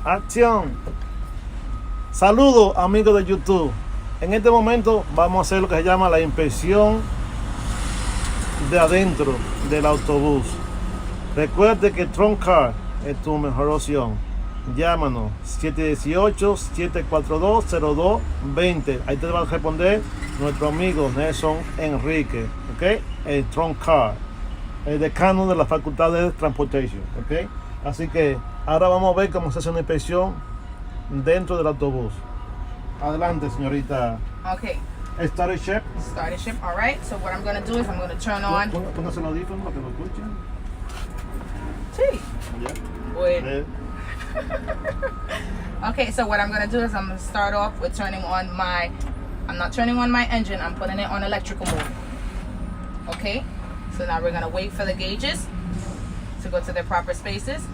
Acción. Saludos amigos de YouTube. En este momento vamos a hacer lo que se llama la inspección de adentro del autobús. Recuerde que Trunk Car es tu mejor opción. Llámanos 718-742-0220. Ahí te va a responder nuestro amigo Nelson Enrique, ¿ok? El Trunk Car, el decano de la Facultad de Transportation, ¿ok? Así que ahora vamos a ver cómo se hace una inspección dentro del autobús. Adelante, señorita. Okay. Started ship. Started ship. All right. So what I'm going to do is I'm going to turn on. Póngase el audífono para que lo escuchen. Sí. Yeah. Wait. Okay. So what I'm going to do is I'm going to start off with turning on my. I'm not turning on my engine. I'm putting it on electrical mode. Okay. So now we're going to wait for the gauges to go to their proper spaces.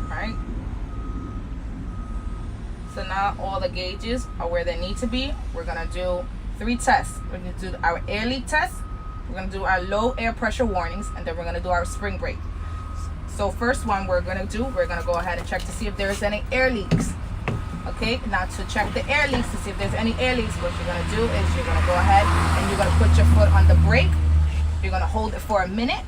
All right. So now all the gauges are where they need to be. We're gonna do 3 tests. We're gonna do our air leak test, we're gonna do our low air pressure warnings, and then we're gonna do our spring brake. So first one we're gonna go ahead and check to see if there's any air leaks. Okay, now to check the air leaks, to see if there's any air leaks, what you're gonna do is you're gonna go ahead and you're gonna put your foot on the brake. You're gonna hold it for a minute,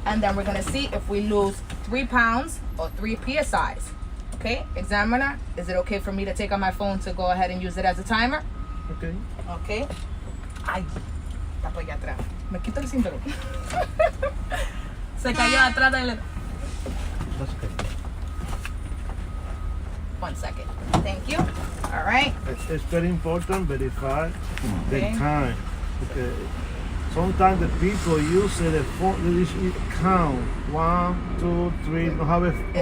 and then we're gonna see if we lose 3 pounds or 3 PSIs. Okay, examiner, is it okay for me to take out my phone to go ahead and use it as a timer? Okay. Okay. Ay, está por allá atrás. Me quito el cinturón. Se cayó atrás del... That's okay. 1 second. Thank you. All right. It's very important verify the Okay. time. Okay. Sometimes the people use the phone, they count 1, 2, 3. It's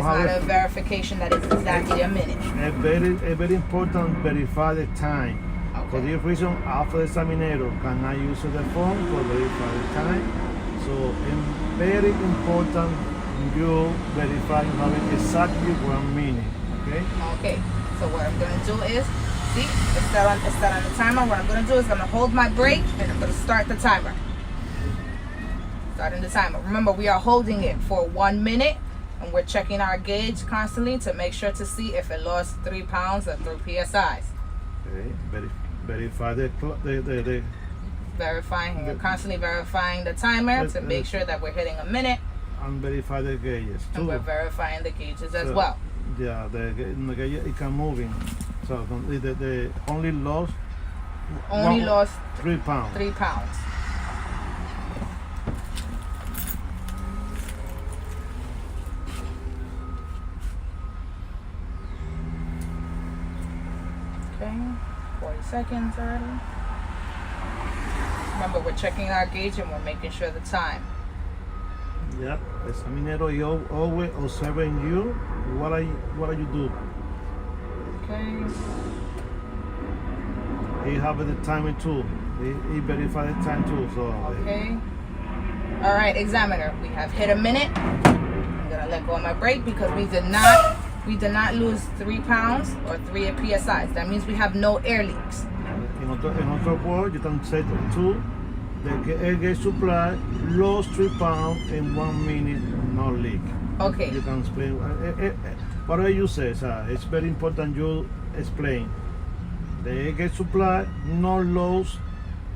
not a verification that it's exactly a minute. It's very important verify the time. For Okay. this reason, after the examinero cannot use the phone to verify the time. So it's very important you verify having exactly 1 minute. Okay. Okay. So what I'm gonna do is, see, it's set on the timer. What I'm gonna do is I'm gonna hold my brake and I'm gonna start the timer. Starting the timer. Remember, we are holding it for 1 minute, and we're checking our gauge constantly to make sure to see if it lost 3 pounds or 3 PSIs. Okay. Verify the Verifying. We're constantly verifying the timer to make sure that we're hitting a minute, and verify the gauges too. and we're verifying the gauges as well. Yeah, the gauge it can moving. So the only lost. Lost 3 pounds. 3 pounds. Okay, 40 seconds already. Remember, we're checking our gauge and we're making sure the time. Yep, examinero, you always observing you. What are you do? Okay. He have the timing too. He verify the time too. So Okay. All right, examiner. We have hit a minute. I'm gonna let go of my brake because we did not lose 3 pounds or 3 PSIs. That means we have no air leaks. in other words, you can say too. The air gauge supply lost 3 pounds in 1 minute, no leak. Okay. You can explain. Whatever you say, sir, it's very important you explain. The air gauge supply no lost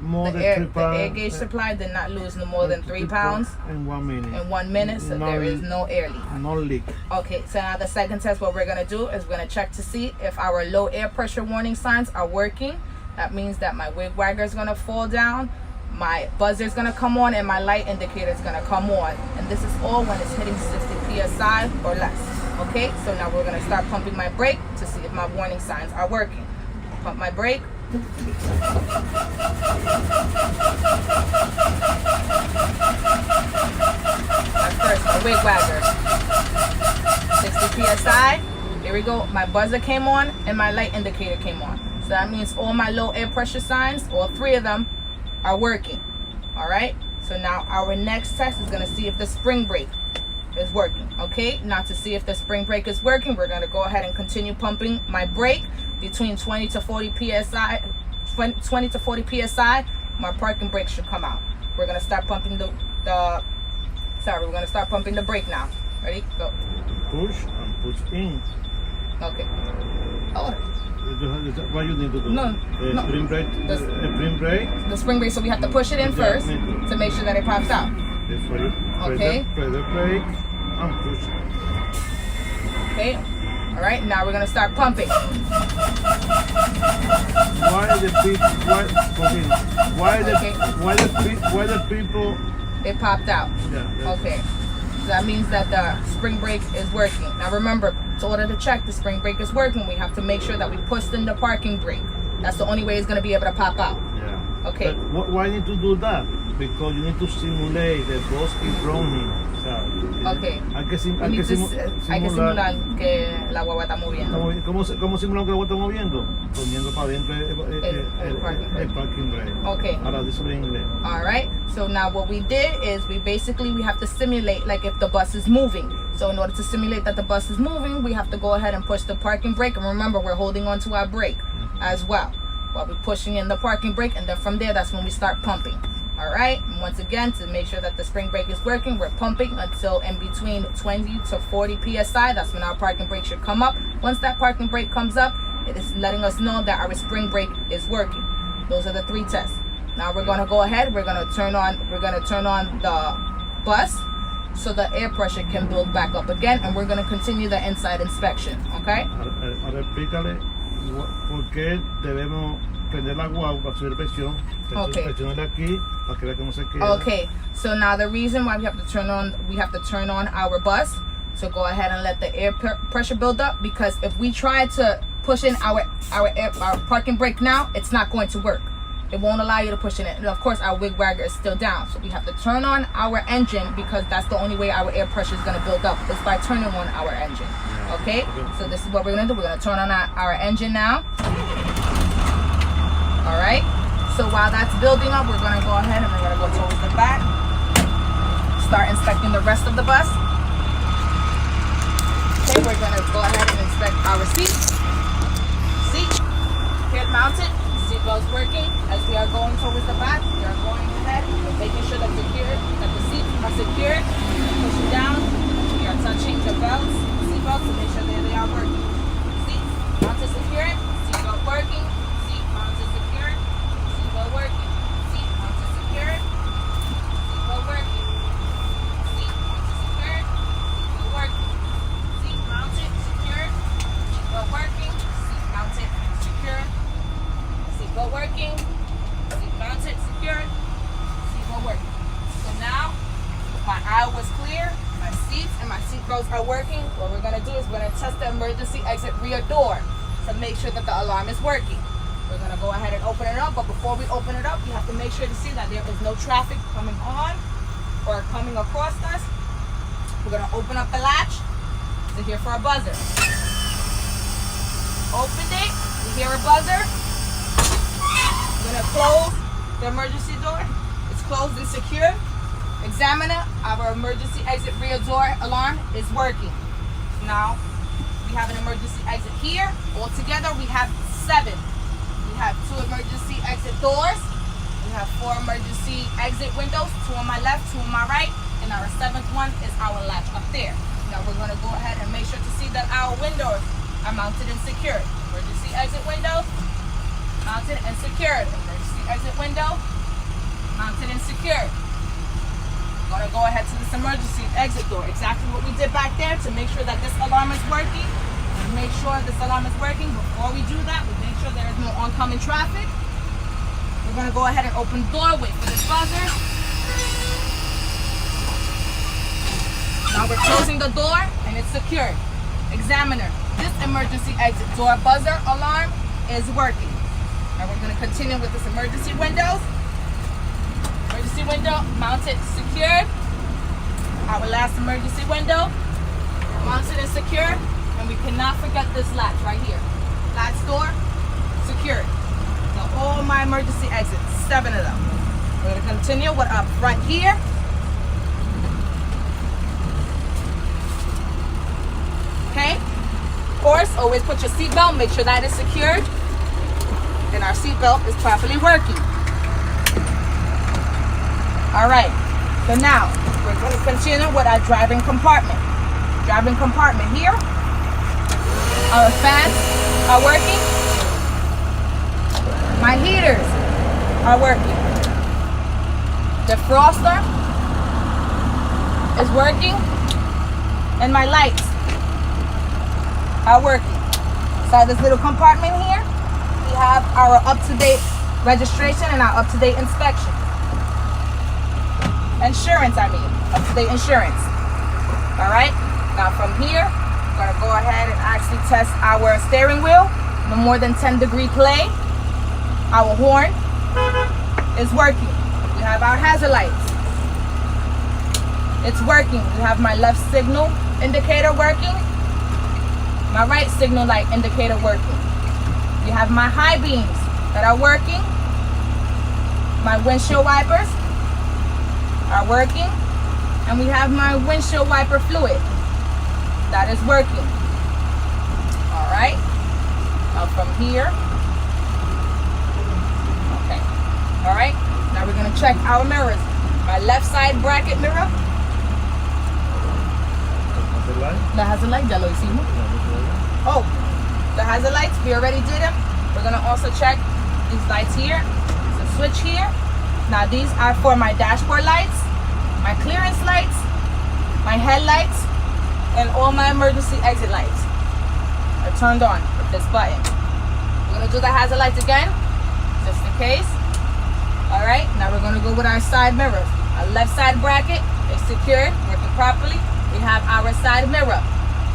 more than 3 pounds. The air gauge supply did not lose no more than 3 pounds in 1 minute. in 1 minute, so there is no air leak. No leak. Okay, so now the second test, what we're gonna do is we're gonna check to see if our low air pressure warning signs are working. That means that my wig wagger is gonna fall down, my buzzer is gonna come on, and my light indicator is gonna come on. And this is all when it's hitting 60 PSI or less. Okay, so now we're gonna start pumping my brake to see if my warning signs are working. Pump my brake. At first, my wig wagger. 60 PSI. Here we go. My buzzer came on and my light indicator came on. So that means all my low air pressure signs, all 3 of them, are working. All right. So now our next test is gonna see if the spring brake is working. Okay. Now to see if the spring brake is working, we're gonna go ahead and continue pumping my brake between 20 to 40 PSI. 20 to 40 PSI. My parking brake should come out. We're gonna start pumping we're gonna start pumping the brake now. Ready? Go. Push and push in. Okay. Ahora. What you need to do? No, no. Spring brake. The- Spring brake. The spring brake, so we have to push it in first to make sure that it pops out. That's why you Okay. press the brake and push. Okay. All right. Now we're gonna start pumping. Why the people? Okay. Why the people? It popped out. Yeah. Okay. So that means that the spring brake is working. Now remember, in order to check the spring brake is working, we have to make sure that we push in the parking brake. That's the only way it's gonna be able to pop out. Yeah. Okay. But why need to do that? Because you need to simulate the bus in front of him. Okay. Hay que We need to hay que simular. simular que la guagua está moviendo. ¿Cómo simulamos que la está moviendo? Poniendo para adentro El parking parking brake. Okay. Ahora dice en inglés. All right. So now what we did is we have to simulate like if the bus is moving. So in order to simulate that the bus is moving, we have to go ahead and push the parking brake. And remember, we're holding on to our brake as well while we're pushing in the parking brake. And then from there, that's when we start pumping. All right. And once again, to make sure that the spring brake is working, we're pumping until in between 20 to 40 psi. That's when our parking brake should come up. Once that parking brake comes up, it is letting us know that our spring brake is working. Those are the 3 tests. Now we're going to go ahead. We're going to turn on the bus so the air pressure can build back up again, and we're going to continue the inside inspection. Okay? Ahora explícale por qué debemos prender la guagua para subir presión. Okay. Presionarle aquí para que vea cómo se queda. Okay. So now the reason why we have to turn on our bus to go ahead and let the air pressure build up, because if we try to push in our parking brake now, it's not going to work. It won't allow you to push in it. And of course, our wig wagger is still down. So we have to turn on our engine, because that's the only way our air pressure is going to build up, is by turning on our engine. Okay? So this is what we're going to do. We're going to turn on our engine now. All right? So while that's building up, we're going to go ahead and we're going to go towards the back. Start inspecting the rest of the bus. Okay, we're going to go ahead and inspect our seats. Seat, here mounted. Seatbelts working. As we are going towards the back, we are going ahead and making sure that the seats are secured. Pushing down. We are touching the seatbelts to make sure that they are working. Seats mounted secured. Seatbelt working. Seat mounted secured. Seatbelt working. Seat mounted secured. Seatbelt working. Seat mounted secured. Seatbelt working. Seat mounted secured. Seatbelt working. Seat mounted secured. Seatbelt working. Seat mounted, secured. Seatbelt working. So now, my aisle was clear. My seats and my seatbelts are working. What we're gonna do is we're gonna test the emergency exit rear door to make sure that the alarm is working. We're gonna go ahead and open it up, but before we open it up, we have to make sure to see that there is no traffic coming on or coming across us. We're gonna open up the latch to hear for a buzzer. Opened it. We hear a buzzer. We're gonna close the emergency door. It's closed and secure. Examiner, our emergency exit rear door alarm is working. Now, we have an emergency exit here. Altogether, we have 7. We have 2 emergency exit doors. We have 4 emergency exit windows, 2 on my left, 2 on my right, and our 7th one is our latch up there. Now, we're gonna go ahead and make sure to see that our windows are mounted and secured. Emergency exit windows, mounted and secured. Emergency exit window, mounted and secured. We're gonna go ahead to this emergency exit door. Exactly what we did back there to make sure that this alarm is working. And make sure this alarm is working. Before we do that, we make sure there is no oncoming traffic. We're gonna go ahead and open the door, wait for this buzzer. Now we're closing the door and it's secured. Examiner, this emergency exit door buzzer alarm is working. Now we're gonna continue with this emergency windows. Emergency window mounted, secured. Our last emergency window mounted and secured. And we cannot forget this latch right here. Latch door, secured. Now all my emergency exits, 7 of them. We're gonna continue with up front here. Okay. Of course, always put your seatbelt, make sure that is secured. And our seatbelt is properly working. All right, so now we're going to continue with our driving compartment. driving compartment here. Our fans are working. My heaters are working. Defroster is working. And my lights are working. Inside this little compartment here, we have our up-to-date registration and our up-to-date inspection. Insurance, up-to-date insurance. All right, now from here, we're gonna go ahead and actually test our steering wheel, no more than 10-degree play. Our horn is working. We have our hazard lights. It's working. We have my left signal indicator working. My right signal light indicator working. We have my high beams that are working. My windshield wipers are working. And we have my windshield wiper fluid that is working. All right. Now from here. Okay. All right. Now we're going to check our mirrors. My left side bracket mirror. The hazard light, ya lo hicimos. Oh, the hazard lights, we already did them. We're gonna also check these lights here. There's a switch here. Now these are for my dashboard lights, my clearance lights, my headlights, and all my emergency exit lights are turned on with this button. We're gonna do the hazard lights again, just in case. All right, now we're gonna go with our side mirrors. Our left side bracket is secured, working properly. We have our side mirror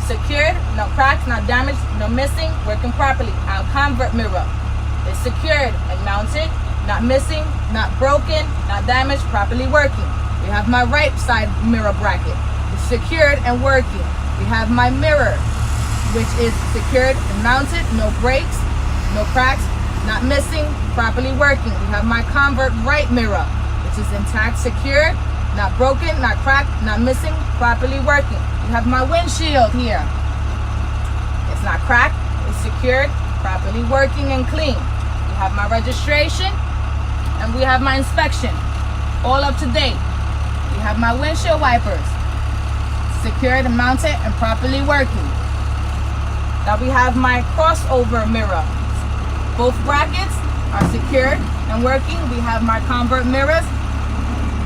secured, no cracks, no damage, no missing, working properly. Our convert mirror is secured and mounted, not missing, not broken, not damaged, properly working. We have my right side mirror bracket. It's secured and working. We have my mirror, which is secured and mounted, no breaks, no cracks, not missing, properly working. We have my convert right mirror, which is intact, secured, not broken, not cracked, not missing, properly working. We have my windshield here. It's not cracked, it's secured, properly working and clean. We have my registration and we have my inspection, all up to date. We have my windshield wipers, secured and mounted and properly working. Now we have my crossover mirror. Both brackets are secured and working. We have my convert mirrors.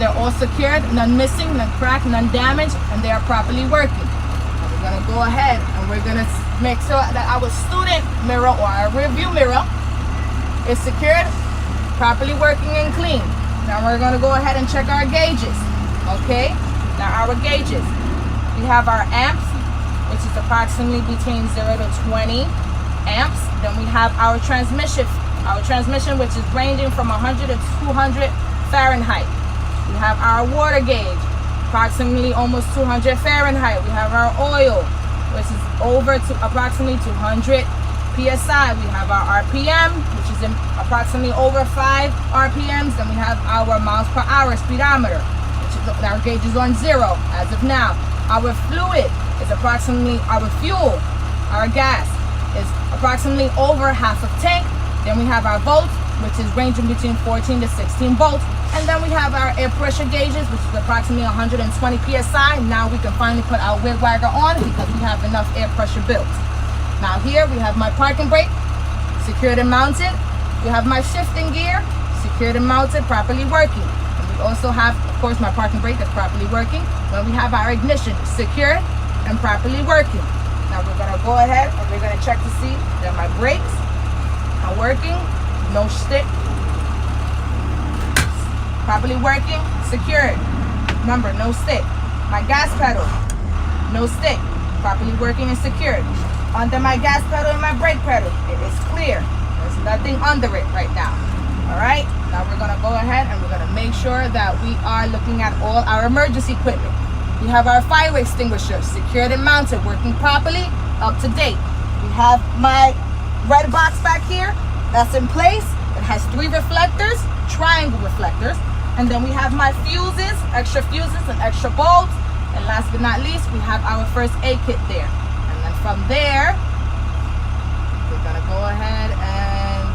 They're all secured, none missing, none cracked, none damaged, and they are properly working. And we're gonna go ahead and we're gonna make sure that our student mirror or our review mirror is secured, properly working and clean. Now we're gonna go ahead and check our gauges, okay? Now our gauges, we have our amps, which is approximately between 0 to 20 amps. Then we have our transmission, which is ranging from 100 to 200 Fahrenheit. We have our water gauge, approximately almost 200 Fahrenheit. We have our oil, which is over to approximately 200 PSI. We have our RPM, which is approximately over 5 RPMs. Then we have our miles per hour speedometer, which is, our gauge is on 0 as of now. Our fluid is approximately, our fuel, our gas is approximately over half a tank. Then we have our volts, which is ranging between 14 to 16 volts. And then we have our air pressure gauges, which is approximately 120 PSI. Now we can finally put our wig wagger on because we have enough air pressure built. Now here we have my parking brake, secured and mounted. We have my shifting gear, secured and mounted, properly working. And we also have, of course, my parking brake that's properly working. When we have our ignition secured and properly working. Now we're gonna go ahead and we're gonna check to see that my brakes are working, no stick. Properly working, secured. Remember, no stick. My gas pedal, no stick. Properly working and secured. Under my gas pedal and my brake pedal, it is clear. There's nothing under it right now. All right, now we're gonna go ahead and we're gonna make sure that we are looking at all our emergency equipment. We have our fire extinguisher, secured and mounted, working properly, up to date. We have my red box back here, that's in place. It has 3 reflectors, triangle reflectors. And then we have my fuses, extra fuses and extra bulbs. And last but not least, we have our first aid kit there. And then from there, we're gonna go ahead and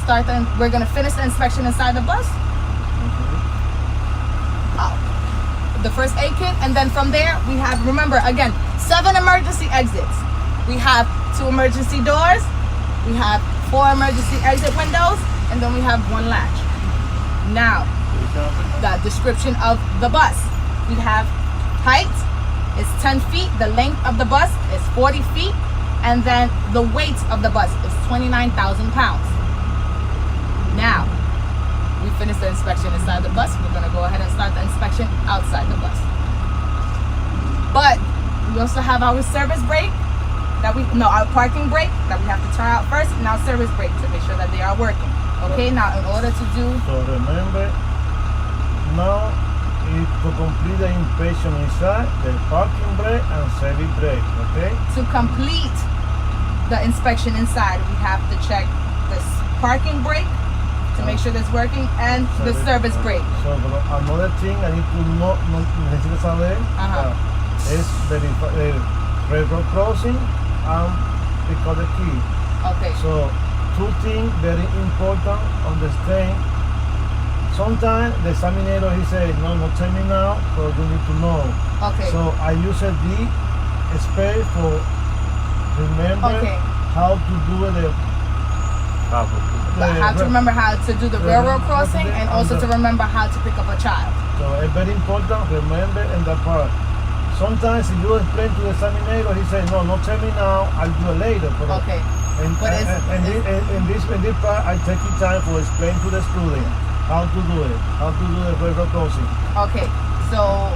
start we're gonna finish the inspection inside the bus. Oh, the first aid kit, and then from there we have, remember again, 7 emergency exits. We have 2 emergency doors, we have 4 emergency exit windows, and then we have 1 latch. Now, the description of the bus. We have height is 10 feet, the length of the bus is 40 feet, and then the weight of the bus is 29,000 pounds. Now, we finished the inspection inside the bus. We're gonna go ahead and start the inspection outside the bus. But we also have our service brake our parking brake that we have to try out first, and our service brake to make sure that they are working. Okay, now in order to do... So remember, now is to complete the inspection inside the parking brake and service brake, okay? To complete the inspection inside, we have to check this parking brake to make sure that's working, and the service brake. So another thing I need to know, necesito saber, es railroad crossing and pick up the key. Okay. So 2 things very important, understand. Sometimes the examiner he says, no, not tell me now, but you need to know. Okay. So I use a D space for remember how to do it. How to remember how to do the railroad crossing, and also to remember how to pick up a child. So it's very important, remember in that part. Sometimes if you explain to the examiner, he says, no, not tell me now, I'll do it later. But Okay. in this part, I take the time to explain to the student how to do it, how to do the railroad crossing. Okay, so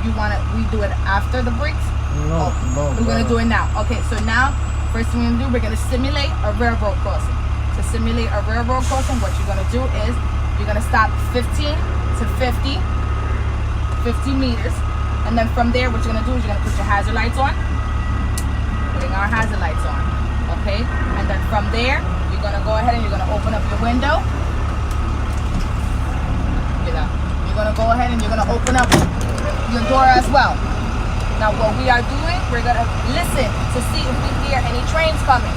you want to redo it after the brakes? No, we're going to do it now. Okay, so now, first thing we're going to do, we're going to simulate a railroad crossing. To simulate a railroad crossing, what you're going to do is you're going to stop 15 to 50 meters. And then from there, what you're going to do is you're going to put your hazard lights on. Putting our hazard lights on. Okay? And then from there, you're going to go ahead and you're going to open up your window. You're going to go ahead and you're going to open up your door as well. Now what we are doing, we're going to listen to see if we hear any trains coming.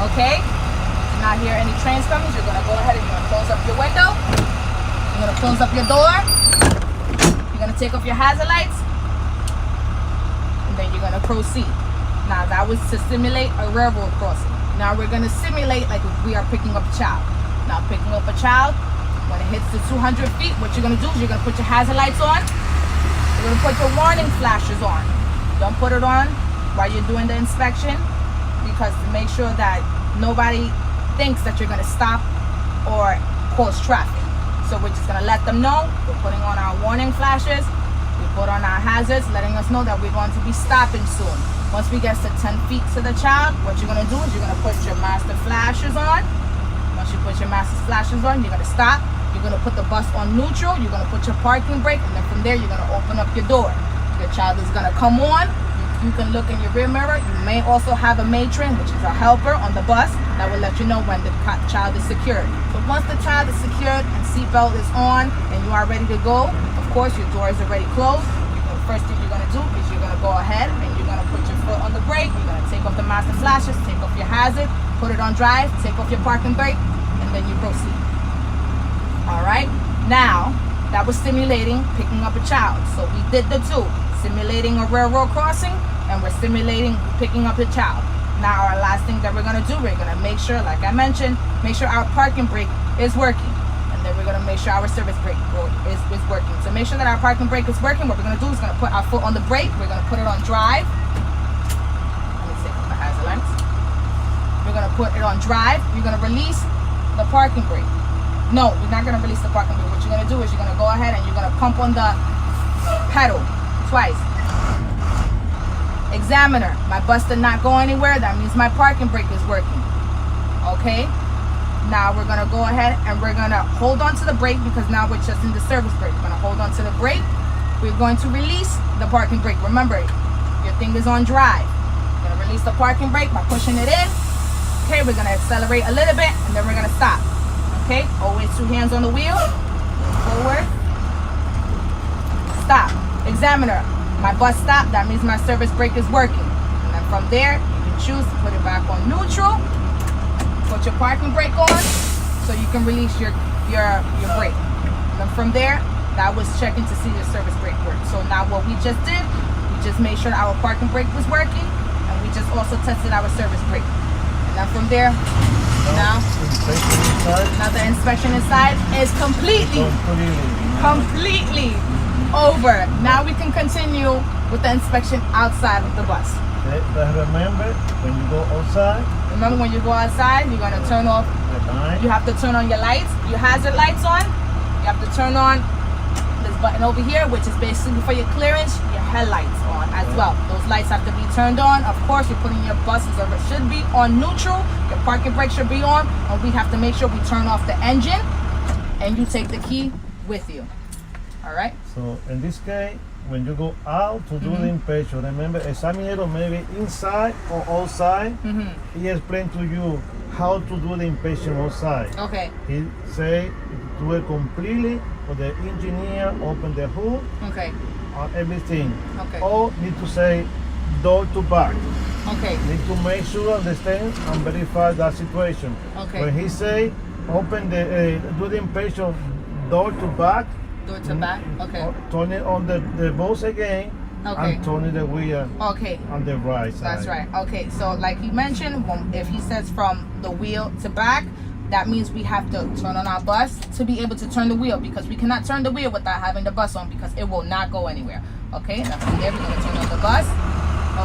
Okay? If you not hear any trains coming, you're going to go ahead and you're going to close up your window. You're going to close up your door. You're going to take off your hazard lights. And then you're going to proceed. Now that was to simulate a railroad crossing. Now we're going to simulate like if we are picking up a child. Now picking up a child, when it hits the 200 feet, what you're going to do is you're going to put your hazard lights on. You're going to put your warning flashes on. Don't put it on while you're doing the inspection, because to make sure that nobody thinks that you're going to stop or cause traffic. So we're just going to let them know. We're putting on our warning flashes. We put on our hazards, letting us know that we're going to be stopping soon. Once we get to 10 feet to the child, what you're going to do is you're going to put your master flashes on. Once you put your master flashes on, you're going to stop. You're going to put the bus on neutral. You're going to put your parking brake, and then from there, you're going to open up your door. Your child is going to come on. You can look in your rear mirror. You may also have a matron, which is a helper on the bus, that will let you know when the child is secured. So once the child is secured and seatbelt is on and you are ready to go, of course your door is already closed. The first thing you're going to do is you're going to go ahead and you're going to put your foot on the brake. You're going to take off the master flashes, take off your hazard, put it on drive, take off your parking brake, and then you proceed. All right. Now that was simulating picking up a child. So we did the two, simulating a railroad crossing, and we're simulating picking up a child. Now our last thing that we're going to do, we're going to make sure, like I mentioned, make sure our parking brake is working. And then we're going to make sure our service brake is working. So make sure that our parking brake is working. What we're going to do is going to put our foot on the brake. We're going to put it on drive. Let me take off the hazard lights. We're going to put it on drive. You're going to release the parking brake. No, you're not going to release the parking brake. What you're going to do is you're going to go ahead and you're going to pump on the pedal twice. Examiner, my bus did not go anywhere. That means my parking brake is working. Okay? Now we're going to go ahead and we're going to hold on to the brake, because now we're just in the service brake. We're going to hold on to the brake. We're going to release the parking brake. Remember, your thing is on drive. We're going to release the parking brake by pushing it in. Okay, we're going to accelerate a little bit and then we're going to stop. Okay, always 2 hands on the wheel. Forward. Stop. Examiner, my bus stopped. That means my service brake is working. And then from there, you can choose to put it back on neutral. Put your parking brake on so you can release your brake. And then from there, that was checking to see the service brake work. So now what we just did, we just made sure our parking brake was working, and we just also tested our service brake. And then from there, now the inspection inside is completely over. Now we can continue with the inspection outside of the bus. Okay, but remember, when you go outside, you're going to turn off. You have to turn on your lights, your hazard lights on. You have to turn on this button over here, which is basically for your clearance, your headlights on as well. Those lights have to be turned on. Of course, you're putting your buses, or it should be on neutral. Your parking brake should be on, and we have to make sure we turn off the engine, and you take the key with you. All right. So in this case, when you go out to do the inspection, remember, examiner maybe inside or outside. He explained to you how to do the inspection outside. Okay. He say do it completely, for the engineer open the hood, Okay. Everything. Okay. Or need to say door to back. Okay. Need to make sure, understand, and verify that situation. Okay. When he say open the do the inspection door to back, Door to back. Okay. turn it on the bus again, Okay. and turn it the wheel Okay. on the right side. That's right. Okay. So like he mentioned, if he says from the wheel to back, that means we have to turn on our bus to be able to turn the wheel, because we cannot turn the wheel without having the bus on, because it will not go anywhere. Okay. Now from there, we're going to turn on the bus.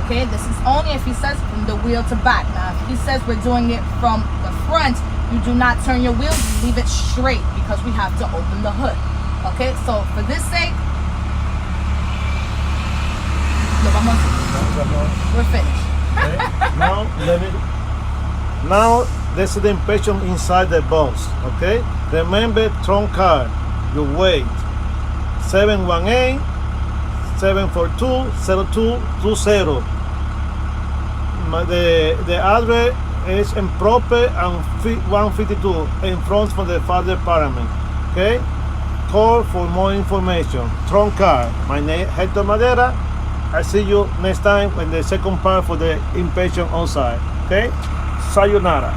Okay. This is only if he says from the wheel to back. Now if he says we're doing it from the front, you do not turn your wheel, you leave it straight, because we have to open the hood. Okay, so for this sake, we're finished. Okay. Now this is the inspection inside the bus. Okay, remember trunk card, you wait 718 742 0220. The address is in proper and 152 in front of the fire department. Okay. Call for more information. Trunk card. My name is Hector Madera. I'll see you next time when the second part for the inspection outside. Okay? Sayonara.